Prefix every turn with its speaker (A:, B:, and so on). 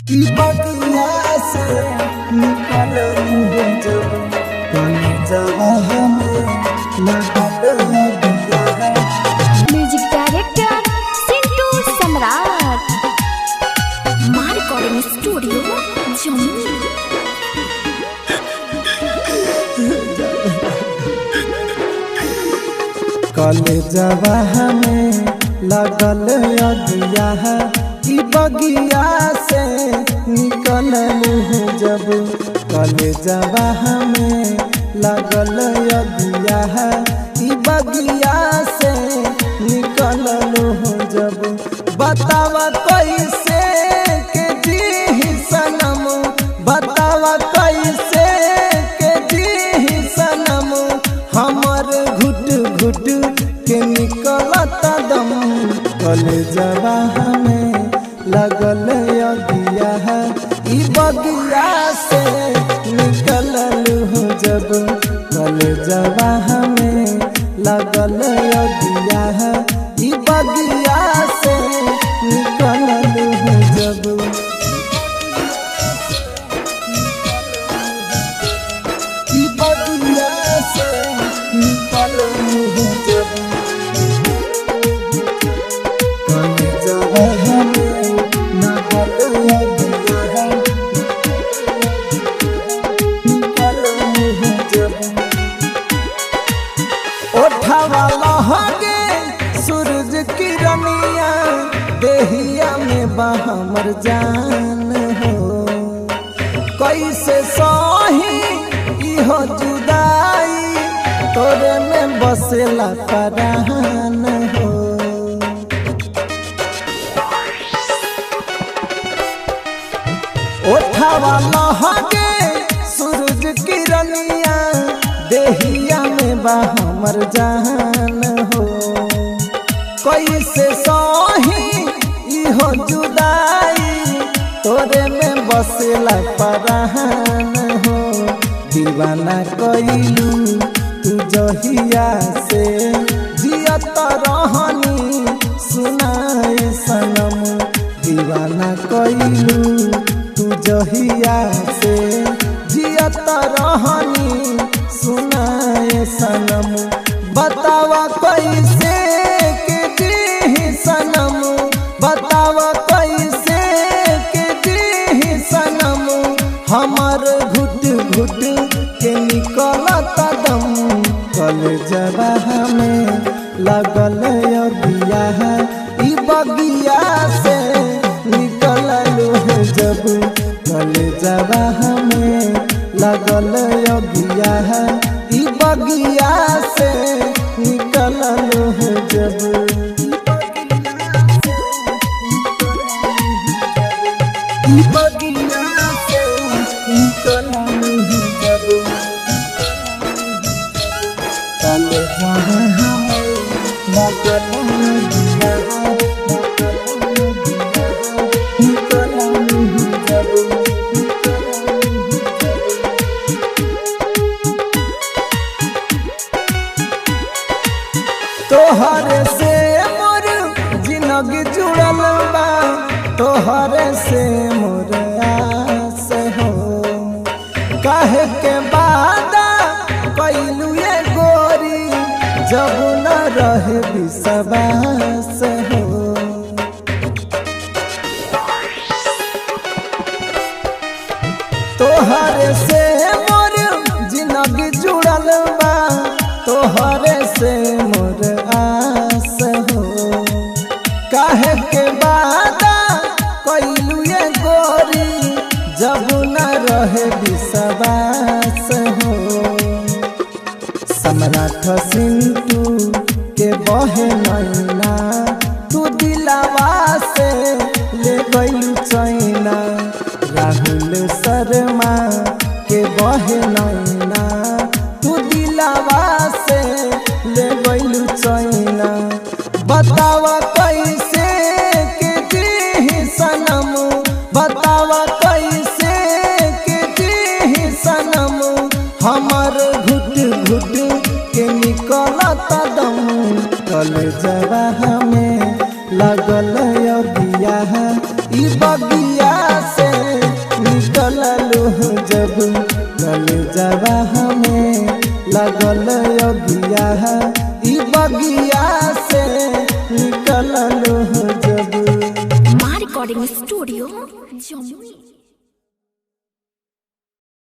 A: ई बगिया से निकल जब कली जगह में लगल दिया।
B: म्यूजिक डायरेक्टर सिंटू सम्राट, मां रिकॉर्डिंग स्टूडियो जमुई।
A: कली जगह में लगल दिया है, ई बगिया से निकल जब कली जगह में लगल दिया है, ई बगिया से निकल जब बतावा कैसे के जी सनम, बतावा कैसे के जी सनम, हमर घुट घुट के निकलता दम। कली जगह में लगल दिया है, ई बगिया से निकल जब कली जगह में लगल दिया है, ई बगिया से निकल जब। ई बगिया से निकल जब कली जगह में लगल दिया है, निकल जब। ओठवा लहगे सूरज किरनिया, देहिया में हमर जान हो, कैसे सही इहो जुदाई, तोरे में बसेला परान हो। ओठवा लहगे सूरज किरनिया, देहिया में हमर जान हो, कैसे सही इहो जुदाई, तोरे में बसेला परान हो। दीवाना कइलू तू जहिया से, जियत रहनी सुनाई सनम, दीवाना कइलू तू जहिया से, जियत रहनी सुनाए सनम। बतावा कैसे के जी सनम, बतावा कैसे के जी सनम, हमर घुट घुट के निकलता दम। कली जगह में लगल दिया है, ई बगिया से निकल जब कली जगह में लगल दिया है, ई बगिया से निकल जब। ई बगिया से निकल जब कली जगह में लगल दिया है, निकल जब। तोहरे से मोर जिंदगी जुड़ल बा, तोहरे से मोर आस हो, काहे के वादा कैलू ये गोरी, जब न रहे विश्वास हो। तोहरे से मोर जिंदगी जुड़ल बा, तोहरे से मोर आस हो, काहे के वादा कैलू ये गोरी, जब न रहे विश्वास हो। सम्राट सिंटू के बहे नैना, तू दिलावा से ले गइलू चैना, राहुल शर्मा के बहे नैना, तू दिलावा से ले गइलू चैना। बतावा कैसे के जी सनम, बतावा कैसे के जी सनम, हमर घुट घुट के निकलता दम। कली जगह में लगल दिया है, ई बगिया से जब गल जवा हमें लगल अगिया ई बगिया से निकल जब।
B: माँ रिकॉर्डिंग स्टूडियो जमुई।